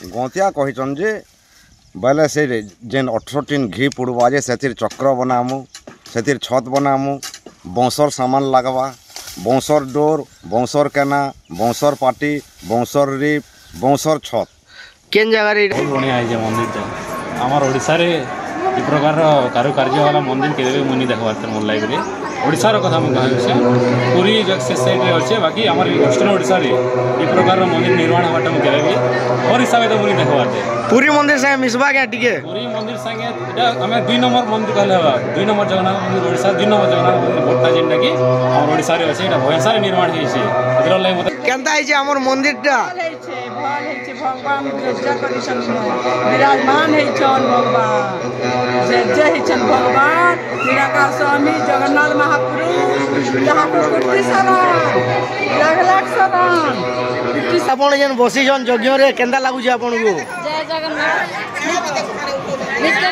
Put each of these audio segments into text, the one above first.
गंतिया कहीचन जे बोले से जेन 18 घी पुड़वा जे से चक्र बनामु से छत बनामु बौसर सामान लगवा बौसर डोर बौसर केना बौसर पाटी बौसर रिप बौसर छत केन जगह रे बहुत बढ़िया है मंदिर आमर ओडिशा रे ई प्रकार कारुकार्य वाला मंदिर केबे मुनि देखबार मोर लाइफ रे ओडिशा रो कथा कहूँ पूरी से साइड रे अच्छे बाकी आमर वेस्टर्न ओडिशा रे ई प्रकार मंदिर निर्माण हवाटा मु केबे और हिसाब से मुनि देखबार पूरी मंदिर संगे मिसबा के टिके पूरी मंदिर संगे एटा हमें 2 नंबर मंदिर कहले हवा 2 नंबर जगन्नाथ मंदिर ओडिशा 2 नंबर जगन्नाथ मंदिर बोटा जेनटा की आमर ओडिशा रे अछि एटा भयंकर रे निर्माण होई छै एदर लाई मते केनता है जे हमर मंदिरटा भगवान पूजा करिसन विराजमान है छन भगवान जय जय है छन भगवान निराकार स्वामी जगन्नाथ महाप्रभु जहाँ को कोटि सारा लाख सारा आपण जेन बसी जन यज्ञ रे केनता लागु जे आपण को जय जगन्नाथ नित्य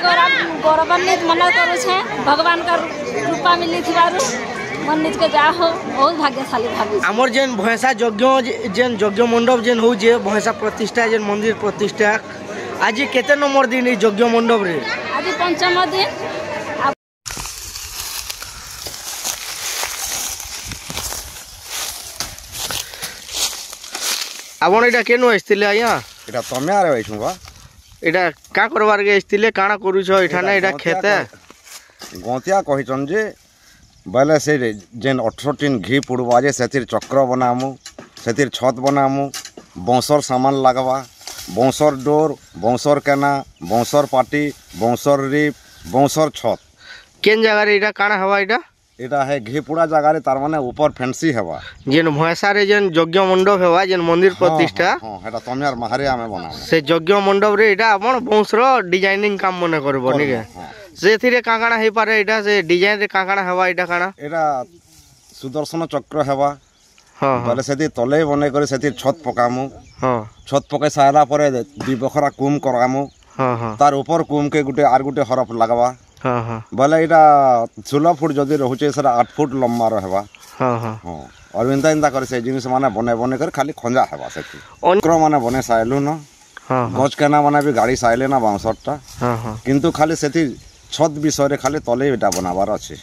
गौरवान्वित मन करू छे भगवान का रूपा मिली थिबारु मन निज के जा हो बहुत भाग्यशाली भाभी हमर जेन भैंसा यज्ञ जेन यज्ञ मंडप जेन हो जे भैंसा प्रतिष्ठा जेन मंदिर प्रतिष्ठा आज केते नंबर दिन यज्ञ मंडप रे आज पंचम दिन आपण एटा केनो आइतिले आया एटा तमे आरे बैठू बा एटा का करबार के आइतिले काना करू छ एठाने एटा खेते गंतिया कहीचन जे बोले से जेन 18 घी पुड़वा जे से चक्र बनामु से छत बनामु बौसर सामान लगवा बौसर डोर बौसर केना बौसर पाटी बौसर रिप बौसर छत केन जगह रे एटा काना हवा एटा है घीपुड़ा जगह रे तार माने ऊपर फैंसी हवा जेन भैंसा रे जेन यज्ञ मंडप हवा जेन मंदिर प्रतिष्ठा हां एटा तमियार महारे आमे बना से यज्ञ मंडप रे एटा आपण बौसर डिजाइनिंग काम मने करबो निके से थिरे काकाना हे पारे एटा से डिजाइन रे काकाना हवा एटा काना एटा सुदर्शन चक्र हवा हां बोले से तले बने करे से छत पकामु हां छत पके सारा परे दि बखरा कुम करामु हां हां तार ऊपर कुम के गुटे आर गुटे हरफ लगवा हां हां बोले एटा 16 फुट जदी रहउचे सरा 8 फुट लंबा रहबा हां हां हां और इंता करे से जिनिस माने बने बने कर खाली खंजा हेबा सेति चक्र माने बने साइलु न हां गज केना माने भी गाड़ी साइले ना बांसरटा हां हां किंतु खाली सेति छत विषय रे खाली तले एटा बनाबार अछि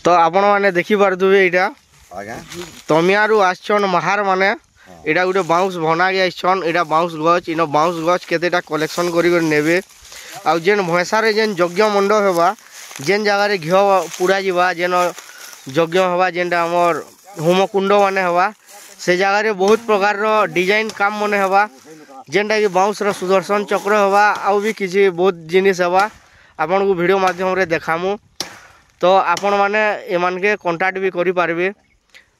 तो आपण माने देखि बार दुबे एटा आज्ञा तमियारु आछन महार माने एटा गुटे बाउंस बना के आछन एटा बाउंस गछ इनो बाउंस गछ केतेटा कलेक्शन करी कर नेबे आ जेन भैंसा रे जेन यज्ञ मंडप हेबा जेन जगह रे घिओ पुड़ा जीवा जेन यज्ञ हेबा जेनटा हमर होमकुंड माने हेबा से जगह रे बहुत प्रकार रो डिजाइन काम माने हेबा जेनटा कि बाउंस रो सुदर्शन चक्र हेबा आ भी किछि बहुत जिनिस हेबा आपन को वीडियो माध्यम रे देखामु तो आपण माने एमान के कांटेक्ट भी करि पारबे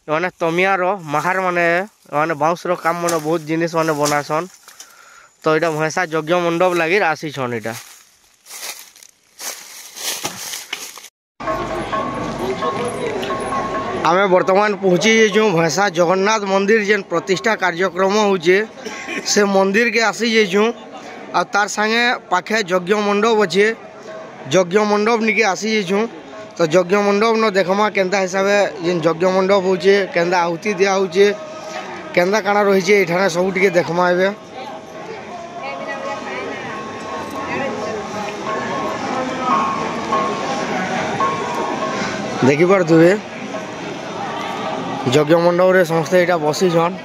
माने तमियार महार माने बाउंस रो काम माने बहुत जिनिस माने बनासन तो एटा भैंसा यज्ञ मंडप लागि आसी छन एटा आमे वर्तमान पहुंची जो भैंसा जगन्नाथ मंदिर जेन प्रतिष्ठा कार्यक्रम होचे से मंदिर के आसी जेछु आ तार संगे पाखे यज्ञ मंडप अच्छे यज्ञ मंडप निके आसी जेछु तो यज्ञ मंडप न देखमा केंता हिसाबे जेन यज्ञ मंडप होचे केंता आहुति दिया होचे केंता काना रही छे एठाने सब टिके देखमा एबे देखि पार दुबे यज्ञ मंडप रे समस्त एटा बसी छन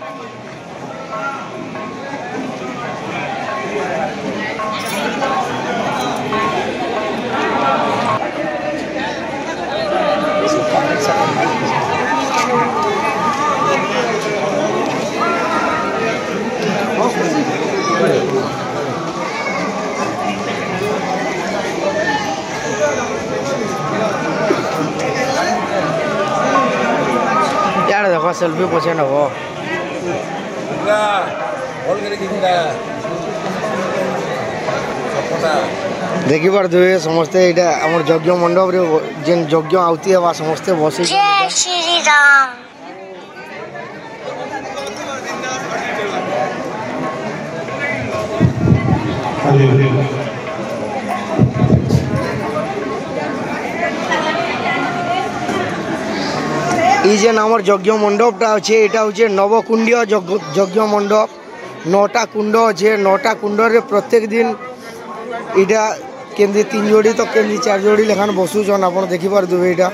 यार देखो सेल्फी पछे नबो देखि पार दुए समस्ते एटा हमर यज्ञ मंडप रे जेन यज्ञ आउती हेबा समस्ते बसी जय श्री राम ई जेन हमर यज्ञ मंडपटा अछि एटा होचे नवकुंडीय यज्ञ मंडप 9टा कुंड अच्छे 9टा कुंडरे प्रत्येक दिन इटा केंदी 3 जोड़ी तो केंदी 4 जोड़ी लेखान बसुचन आप देखिपे यहाँ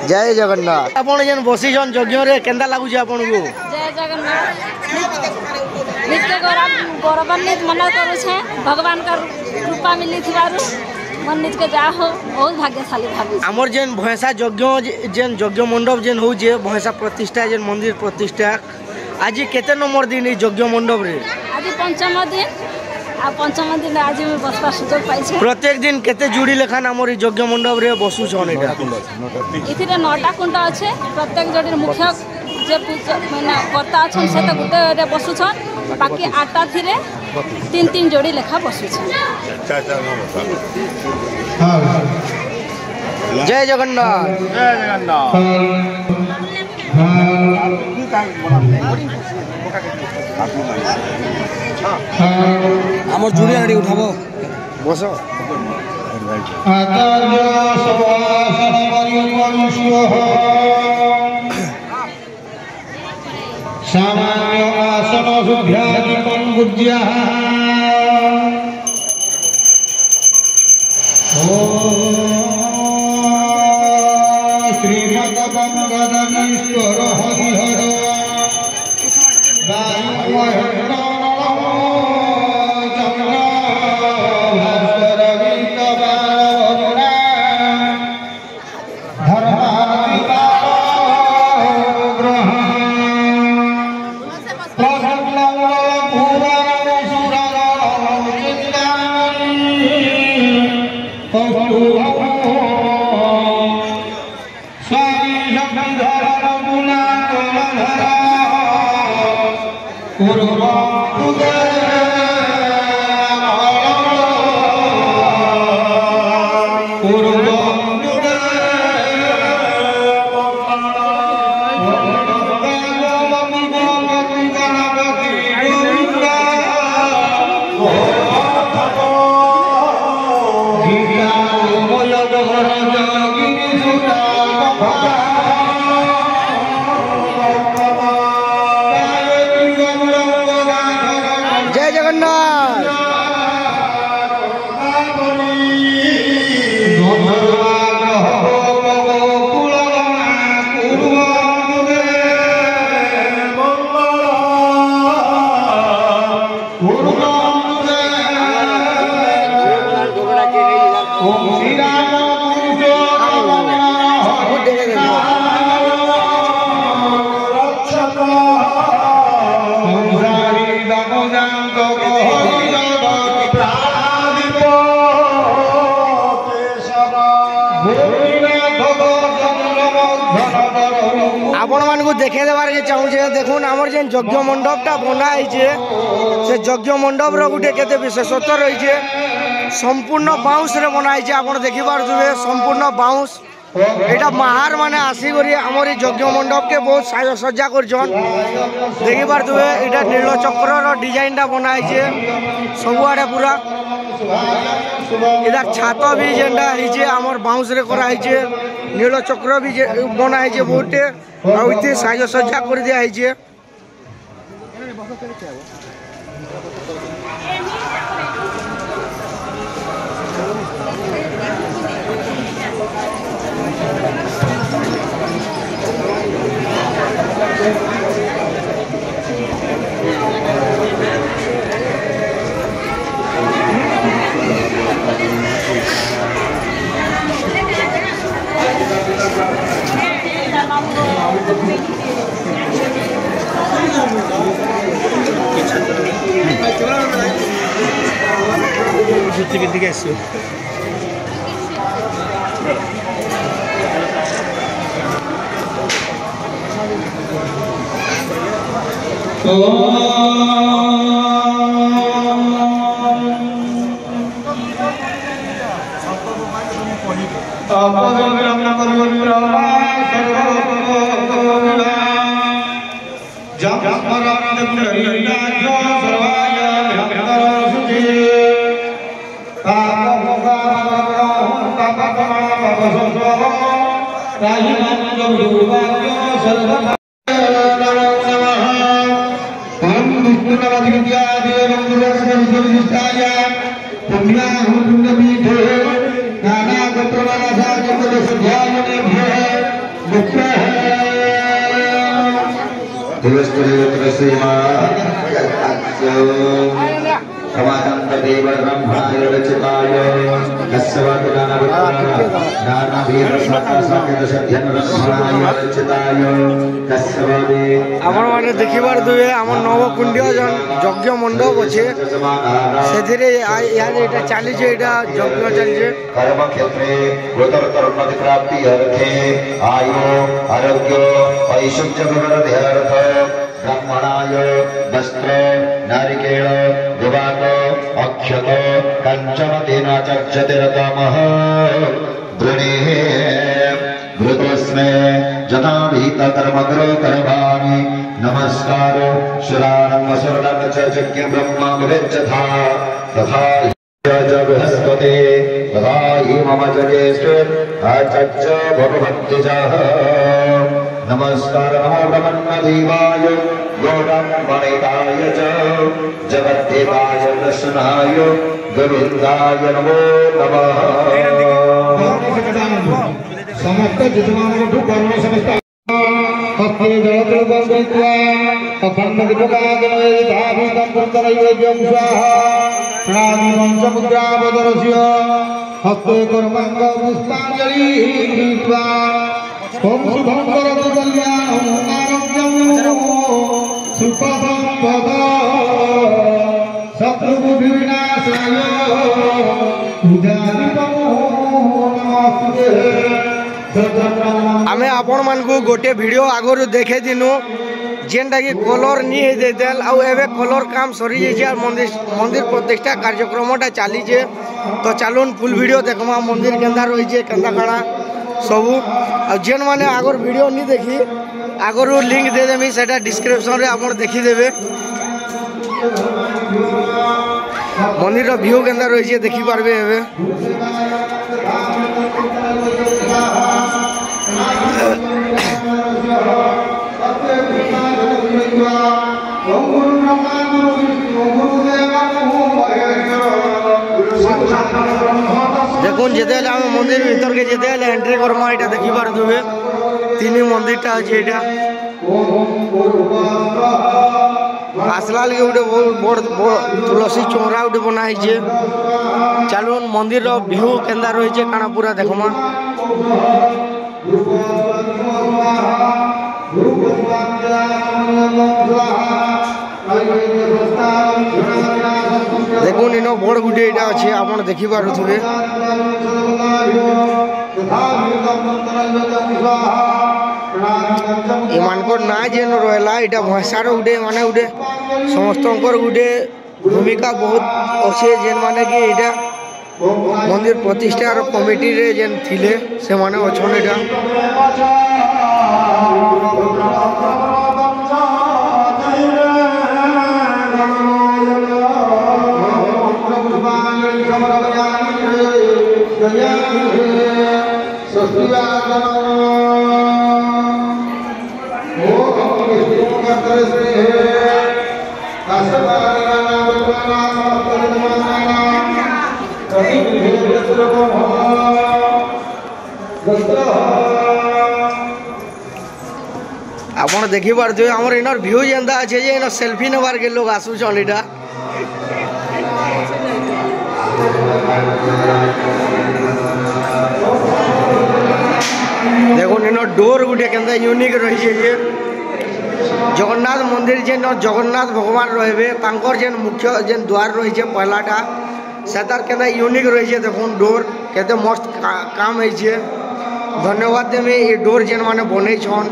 जय जगन्नाथ आपन जेन बसीजन यज्ञ रे केंदा लागुचे आपन को जय जगन्नाथ नित्य गौरवान्वित मन करू छे भगवान का कृपा मिली थिबारु मन निज के जा हो बहुत भाग्यशाली भाबी हमर जेन भैंसा यज्ञ जेन यज्ञ मंडप जेन होजे भैंसा प्रतिष्ठा जेन मंदिर प्रतिष्ठा आज केते नंबर दिन यज्ञ मंडप रे आज पंचम दिन आज मैं बसवा सुजोग पाई छे प्रत्येक दिन केते जुड़ी लेखान हमर यज्ञ मंडप रे बसु छन एटा इथिरे 9टा कुंड अच्छे प्रत्येक जोड़ी मुख्य जे पूजा माने कर्ता छन से तो गुटे रे बसु छन बाकी 8टा थिरे 3 जोड़ी लेखा बसु छन जय जगन्नाथ जय जगन्नाथ हमर जुड़ी आड़ी उठाबो बस सामान्य आसन शुभ्यादिकं गुज्यः श्रीमद्गङ्गाधरेश्वर हरिहर जय जगन्नाथ आपण मानकु देखे देबार के चाहूछे देखुन हमर जेन यज्ञ मंडपटा बना है से यज्ञ मंडप रो गुटे केते विशेषत्व रही है संपूर्ण बाउंस रे बना है आपण देखि पारथुबे संपूर्ण बाउंस एटा माहार माने आसी करी हमर यज्ञ मंडप के बहुत साज सज्जा करछन देखि पारथुबे एटा नीलचक्र रो डिजाइन टा बना है सब आडे पूरा इधर छात भी जेंडा है हमर बाउंस रे करा है नीलचक्र भी बना है बहुते आ इते साज सज्जा कर दिया है सर्व सुन्दरवधिविद्यादि एवं गुरुरस्मविश्वविशिष्टाय पुण्याहं पुण्यपीठे नानागोत्रवासाजगदसध्यायनेभ्यः मुक्तः समानंददेव ब्रह्माय रचिताय আমার মানে দেখিবার দুয়ে আমার নবকুণ্ডীয় যজ্ঞ মণ্ডপ আছে সেথিরে ইয়াদ এটা চালিছে এটা যজ্ঞ চালিছে কর্মক্ষেত্রে উত্তরোত্তর উন্নতি প্রাপ্তি অর্থে আয়ু আরোগ্য ঐশ্বর্য বিবৃদ্ধি অর্থ ब्रह्मणाय वस्त्र नारिकेल विवाक अक्षत कंचमतेन चर्चते रतमः वृणे वृतस्मे जनाभीत कर्मकरो कर्माणि नमस्कार शिराणं वसुरं चर्चक्य ब्रह्मा विवेच्यथा तथा च बृहस्पते तथा हि मम जगेश्वर आचक्ष भगवन्ति च नमस्कार नमो ब्रह्मदेवाय गौरमणिताय च जगद्देवाय कृष्णाय गोविन्दाय नमो नमः समस्त जितमानवठु कर्म समस्त हस्ते जलतलबन्धत्वा अखण्ड दीपकादनयधाभितं पुत्रनैवेद्यं स्वाहा प्रणामि पञ्चमुद्रावदरस्य हस्ते कर्मङ्ग पुष्पाञ्जलिः कृत्वा ओम शुभं करोतु कल्याणं आरोग्यं सुखसम्पदा शत्रुविनाशाय आमे आपण मानकु गोटे वीडियो आगरु देखे दिनु जेनटा कि कलर नी हे देल आ एबे कलर काम सरी जे मंदिर प्रतिष्ठा कार्यक्रमटा चाली जे तो चालुन फुल वीडियो देखमा मंदिर केंदा रही जे केंदा काणा सबू आ जेन माने आगर वीडियो नी देखी आगर लिंक दे देमी सेटा डिस्क्रिप्शन रे आपण देखि देबे मंदिर रो व्यू केंदा रही जे देखि पारबे एबे देखुन जेते आम मंदिर भीतर के जेते एंट्री करमा एटा देखि पारथुबे तीन मंदिरटा अछि एटा आसला लगे गोटे बहुत बड़ तुलसी चौरा गोटे बना है चलुन मंदिर रो व्यू केंदा रही है काना पूरा देखमा देखुन इन बड़ गुटे यहाँ अच्छे आप देखी पारे एमानकर ना जेन रहा यहाँ भाषार गोटे माने गोटे समस्त गोटे भूमिका बहुत अच्छे जेन माने कि यहाँ मंदिर प्रतिष्ठार कमिटी रे जेन थिले से माने अछन एटा आपण देखी पारे आमर इनर व्यू जेंदा अच्छे जे इन सेल्फी नेबार के लोग आसुछन इटा देखो इन डोर गुटे केंदा यूनिक रही है जे जगन्नाथ मंदिर जेन जगन्नाथ भगवान रहे तांकर जेन मुख्य जेन द्वार रही है पहलाटा सेतार केंदा यूनिक रही है देखो डोर केते मस्त काम है धन्यवाद देवे ये डोर जेन माने बने छन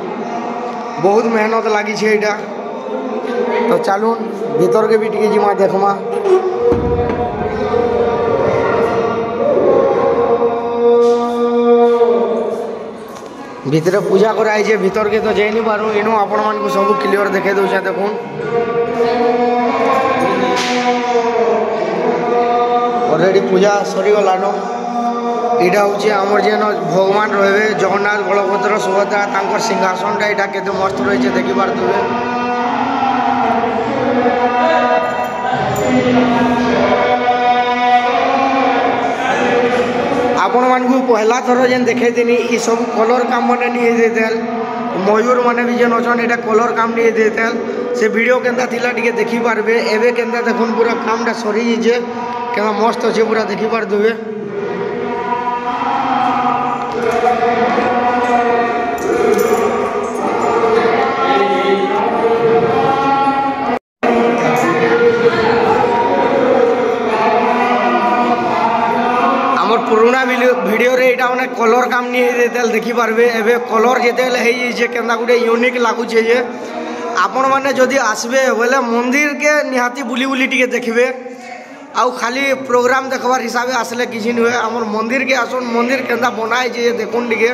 बहुत मेहनत लगी है यहाँ तो चलून भीतर के भी टी जिमा देखमा भीतर पूजा कराई है भीतर के तो जाई नहीं पारू इनो आपण मान को सब क्लियर देखे दो देखुन ऑलरेडी पूजा सरी गलान यहाँ हूँ आमर जेन भगवान रहे जगन्नाथ बलभद्र सुभद्रा तांकर सिंहासनटा यहाँ केते मस्त रही है देखी पारे आपण मानकु पहला थर जेन देखे दिनी ई सब कलर काम माने नहीं देतेल मयूर माने भी जेन अछन एटा कलर काम नहीं देतेल से वीडियो केंदा थिला टिके देखि पारबे एबे केंदा देखुन पूरा कामटा सरी जे केना मस्त अछि पूरा देखि पार देबे पुराना वीडियो रे एटा माने कलर काम नहीं देतेल देखि पारबे एबे कलर जेतेले हे जे केना गुटे यूनिक लागु छे जे आपण माने जदी आसबे बोले मंदिर के निहाती बुली बुली टिके देखबे आउ खाली प्रोग्राम देखबार हिसाबे आसले किछि न होय हमर मंदिर के आसन मंदिर केंदा बनाय जे देखुन टिके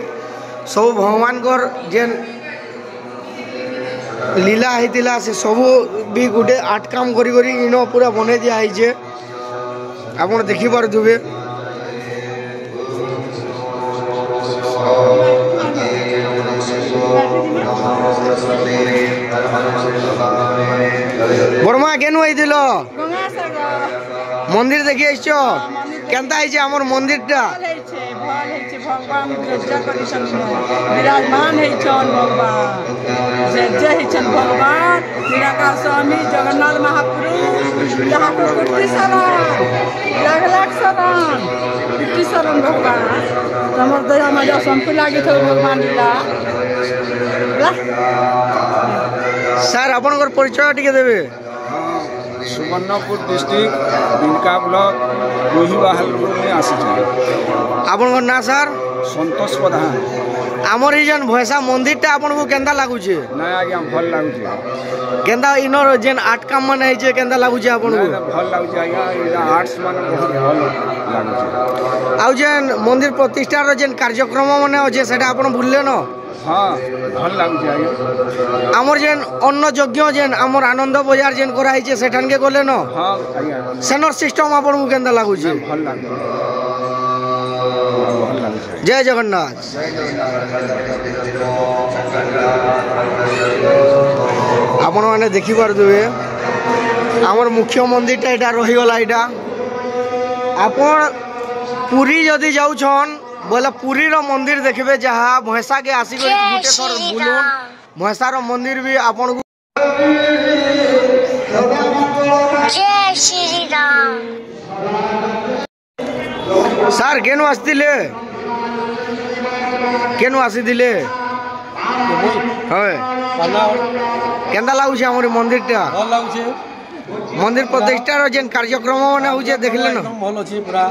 सब भगवान कर जेन लीला हेतिला से सब भी गुटे आर्ट काम करी करी इनो पूरा बने दिया है जे आपण देखि पार दुबे बर्मा केनु आइदिल मंदिर देखि आइछो केनता आइछे हमर मंदिरटा भल हेछे भगवान पूजा करिसन विराजमान हेछन भगवान जे हेछन भगवान निराकार स्वामी जगन्नाथ महाप्रभु जहाँ को कोटि शरण लाख शरण कोटि शरण भगवान हमर दया मजा संपू लागि थो भगवान लीला सर आपनकर परिचय टिके देबे सुवर्णपुर डिस्ट्रिक्ट बिनका ब्लॉक रोहिबाहाल में आसी आपनकर ना सर संतोष प्रधान आमर ई जन भैसा मंदिरटा आपनको केंदा लागु छे ना आज्ञा भल लागु छे केंदा इनर जेन आर्ट काम माने छे केंदा लागु छे आपनको भल लागु छे आज्ञा इना आर्ट्स माने बहुत भल लागु छे आउ जेन मंदिर प्रतिष्ठा रो जेन कार्यक्रम माने होचे सेटा आपण भूलले न हाँ भल लागु छे आज्ञा आमर जेन अन्न यज्ञ जेन आमर आनंद बाजार जेन कराई छे सेठान के गले न हाँ आज्ञा सेनर सिस्टम आपनको केंदा लागु छे भल लागु जय जगन्नाथ आपण माने देखि पार देबे आमर मुख्य मंदिरटा एटा रही गला एटा आपण पुरी जदी जाउ छन बोले पुरी रो मंदिर देखबे जहा भैसा के आसी गुटे थर बुलुन भैसा रो मंदिर भी आपण जय श्री राम सर केनु आस्तिले केनु आसी दिले होय केंदा लागु छे हमर मंदिरटा भल लागु छे मंदिर प्रतिष्ठा रो जेन कार्यक्रम माने होजे देखले न भल अछि पूरा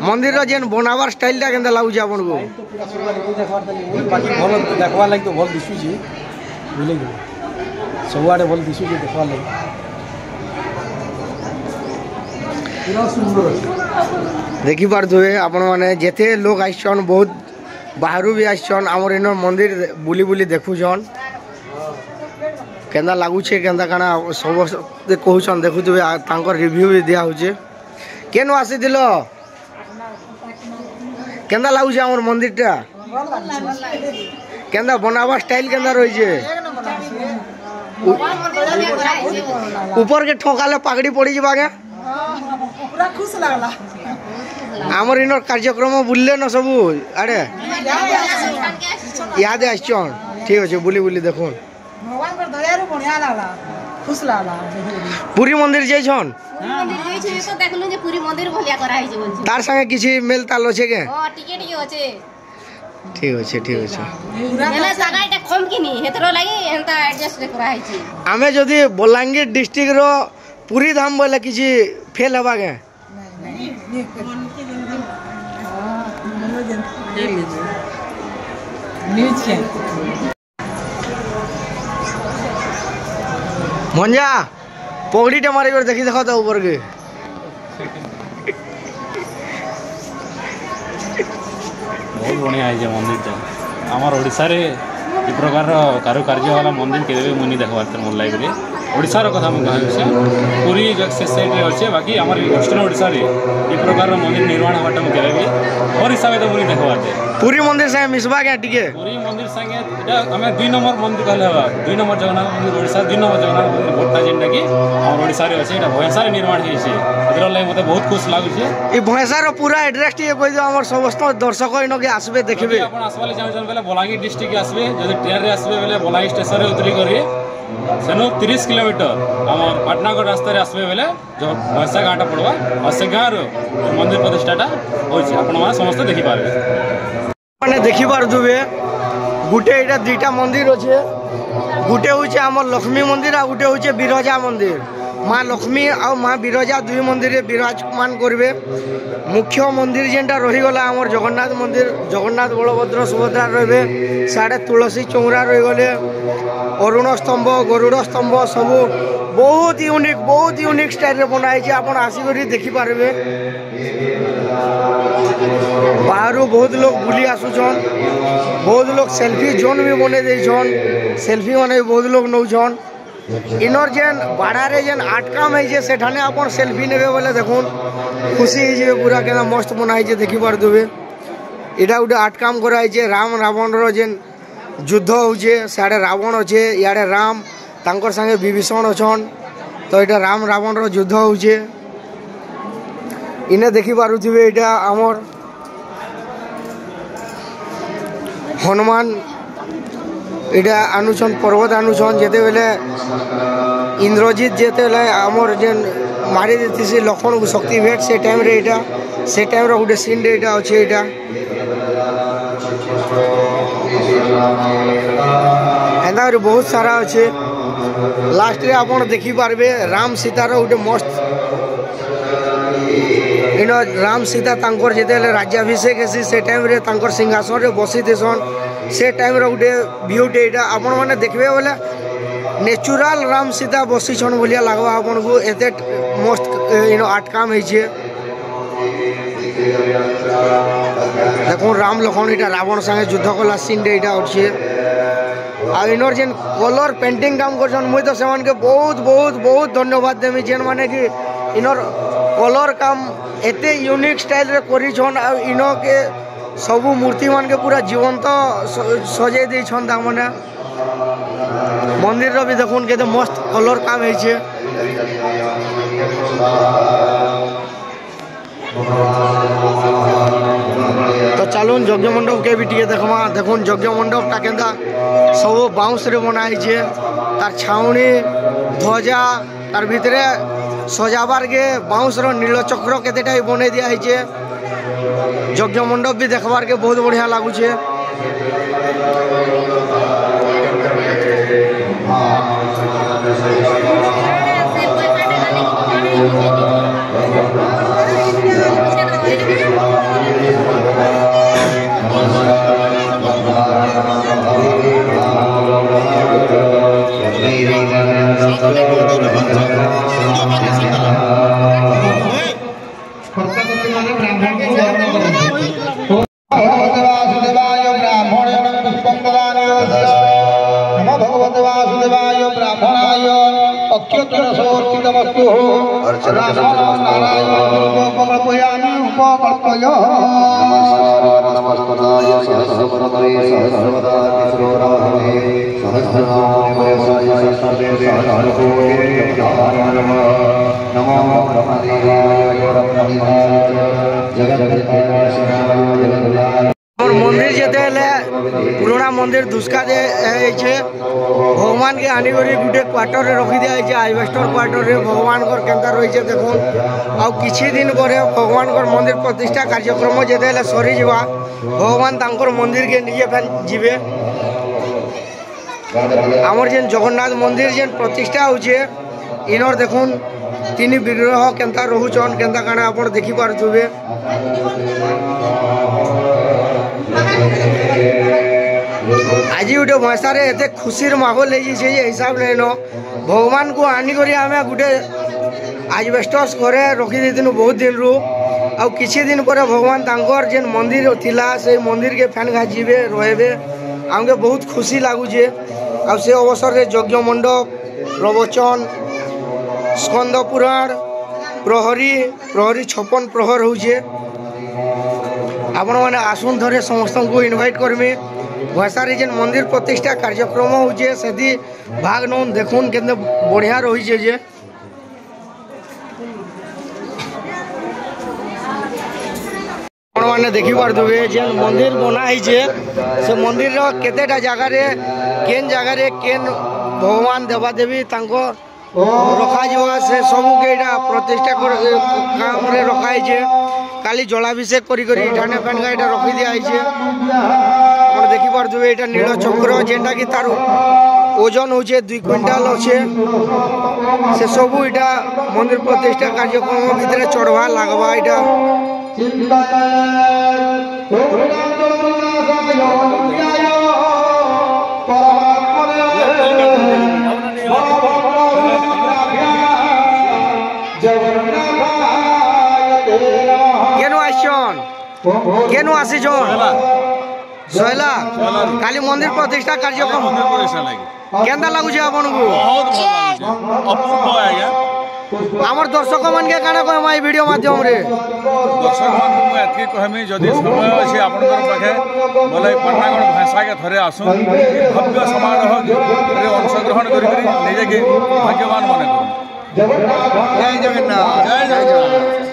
मंदिर रो जेन बनावर स्टाइलटा केंदा लागु छे आपनको पूरा सुबह देखबार तली बाकी भल देखबा लागि तो भल दिसु छी बुझले कि सबआडे भल दिसु छी देखबा लागि पूरा सुंदर देखि पारथुए आपण माने जेते लोग आइछन बहुत बाहरु भी आइछन हमर इनो मंदिर बुली बुली देखुछन केंदा लागु छे केंदा काना सब कहउछन देखुथुबे तांकर रिव्यू भी दिया होचे केनो आसी दिलो केंदा लागु छे हमर मंदिरटा केंदा बनावा स्टाइल केंदा रही छे ऊपर के ठोकाले पगड़ी पड़ी जबा के पूरा खुश लागला आमर इनर कार्यक्रम बुलले न सब अरे याद आछन ठीक अछि बुली बुली देखुन भगवान कर दया रे बढ़िया लागला खुश लागला पुरी मंदिर जाय छन पुरी मंदिर जाय छै तो देखलु जे पुरी मंदिर भलिया कराई छै बोल तार संगे किछि मेल ताल छै के हां टिके टिके होचे ठीक अछि ठीक अछि मेला जगहटा कम किनी हेतरो लागि एंता एडजस्ट कराई छै आमे जदी बलांगीर डिस्ट्रिक्ट रो पुरी धाम बोले किछि फेल हबा के न्यूज के मंजा पगड़ीटा मारी कर देखी देखो तो ऊपर के बहुत बढ़िया है मंदिरटा आमर ओडिशा रे ई प्रकार कारुकार्य वाला मंदिर केबे मुनि देखबार मोर लाइफ रे ओडिशार कथा मुझे कहूँ पूरी से साइड रे अच्छे बाकी आम वेस्टर्न ओडिशा रे ये प्रकार मंदिर निर्माण हवाटा मुझे भी मोर हिसाब से मुझे देखवार पूरी मंदिर संगे मिसबा क्या टिके पूरी मंदिर संगे आम 2 नंबर मंदिर कहले हवा 2 नंबर जगन्नाथ मंदिर ओडिशा 2 नंबर जगन्नाथ मंदिर बड़टा जेनटा कि आम ओडिशा रे अच्छे भयसा निर्माण होइछे एकर लागि मते बहुत खुश लागुछे ई भयसार पूरा एड्रेस टिके कहि दो हमर समस्त दर्शक इन के आसबे देखबे आपण आसवाले चाहछन बेले बलांगीर डिस्ट्रिक्ट आसबे जदि ट्रेन रे आसबे बेले बलांगीर स्टेशन रे उतरी करी सेनु 30 किलोमीटर आम पाटनागढ़ रास्ता आसबे बेले जो भैंसा गाँटा पड़वा और से गाँव मंदिर प्रतिष्ठाटा होइछे आपण माने समस्त देखि पारबे माने देखि पारुबे गुटे एटा दुईटा मंदिर अच्छे गुटे होचे आम लक्ष्मी मंदिर आ गुटे होचे बिरजा मंदिर माँ लक्ष्मी और माँ बिरजा दुई मंदिर विराजमान करेंगे मुख्य मंदिर जेनटा रहीगला आमर जगन्नाथ मंदिर जगन्नाथ बलभद्र सुभद्रा रे साढ़े तुलसी चौरा रहीगले अरुण स्तंभ गरुड़ स्तंभ सब बहुत यूनिक स्टाइल बनाई आप आसिक देखिपारे बाहर बहुत लोग बुली आसुचन बहुत लोग सेल्फी जोन भी बने देछन सेल्फी मैंने बहुत लोग नौछन इनर जेन बाड़ारे जेन आटकाम है सेठाने आपन सेल्फी नेबे बोले देखुन खुशी है पूरा केना मस्त बनाई देखि पार देबे इटा गोटे आटकाम कराई राम रावण रो जेन युद्ध होचे साडे रावण अच्छे इे राम तांकर संगे विभीषण अच्छन तो इटा राम रावण रो युद्ध होचे इने देखि पारुथिबे इटा आमर हनुमान इटा आनुछन पर्वत आनुछन जेते बेले इंद्रजीत जेते बेले आमर जेन मारी देती से लक्ष्मण को शक्ति भेट से टाइम रे इटा से टाइम रे गोटे सीन रे इटा अच्छे इटा एंदा बहुत सारा अच्छे लास्ट रे आपन देखि पारबे राम सीता रो गोटे मस्त इन राम सीता तांकर जेते बेले राज्याभिषेक हेसी से टाइम रे तांकर सिंहासन रे बसी देसन से टाइम रे गोटे ब्यूटी एटा आपन माने देखबे बोले नेचुरल राम सीता बसी छन बोलिया लागबा आपन को एते मस्त इन आटकाम होइछे देखो राम लखन इटा रावण संगे युद्ध कला सीन रे इटा अच्छे आ इनर जेन कलर पेंटिंग काम करछन मुई तो सेमान के बहुत बहुत बहुत धन्यवाद देमी जेन माने कि इनर कलर काम एते यूनिक स्टाइल रे करिछन आ इनो के सबू मूर्ति मान के पूरा जीवंत सजे देछन ता माने मंदिर रो भी देखुन के मस्त कलर काम होइछे तो चलून यज्ञ मंडप के भी टिके देखमा देखुन यज्ञ मंडप ता केंदा सब बाउंस रे बनाई छे तार छाउनी ध्वजा तार भितरे सजाबार के बाउंस रो नीलचक्र केतेटा बने दिया है यज्ञ मंडप भी देखबार के बहुत बढ़िया लागुछे मंदिर जेते पुराना मंदिर दुष्का दे भगवान के आनी करी गुटे क्वार्टर रे रखी दिया है आइवेस्टर क्वार्टर रे भगवान कर केंता रही है देखुन आ किछि दिन पर भगवान कर मंदिर प्रतिष्ठा कार्यक्रम जेते सरी जीवा भगवान तांकर मंदिर के निजे फैन जीवे आमर जेन जगन्नाथ मंदिर जेन प्रतिष्ठा होचे इनर देखुन तीन विग्रह केंता रहुचन केंता काना आपण देखि पारथुबे आज गोटे भैंसारे एते खुशीर माहौल है हिसाब नहीं न भगवान को आनी करी आम गोटे आजबेस्टस घरे रखी देथिनु बहुत दिन रू आ किछि दिन पर भगवान तांकर जेन मंदिर थिला से मंदिर के फैन घाजीबे रहबे आमके बहुत खुशी लागुचे आ से अवसर रे यज्ञ मंडप प्रवचन स्कंद पुराण प्रहरी 56 प्रहर होचे आपण मैंने आसुन धरे समस्त को इनवाइट करमी भैंसारे जेन मंदिर प्रतिष्ठा कार्यक्रम होचे से भाग नौन देखुन के बढ़िया रही जे मैंने देखी पारे जेन मंदिर बना से मंदिर केतेटा जगार केन जगार केन भगवान देवादेवी रखा जा से सबू के प्रतिष्ठा काम रखाई काली जलाभिषेक करी ठाणे पाणका यहाँ रखी दिखाई देखी पारे यहाँ नील चक्र जेनटा कि तार ओजन हो 2 क्विंटाल अच्छे से सबू यहाँ मंदिर प्रतिष्ठा कार्यक्रम भितर चढ़वा लगवा यहाँ केनु आसीछन सोहला काली मंदिर प्रतिष्ठा कार्यक्रम केंदा लागुचे आपन को बहुत भल अपूर्व आज्ञा आमर दर्शक मन के काना कहमा ई वीडियो माध्यम रे दर्शक मन को एतकी कहमी जदि समय अछि आपनकर पाखे बोले पटनागढ़ भाषा के थरे आसु भव्य समारोह रे अंशग्रहण करि निजे के भाग्यवान माने करू जय जगन्नाथ जय जगन्नाथ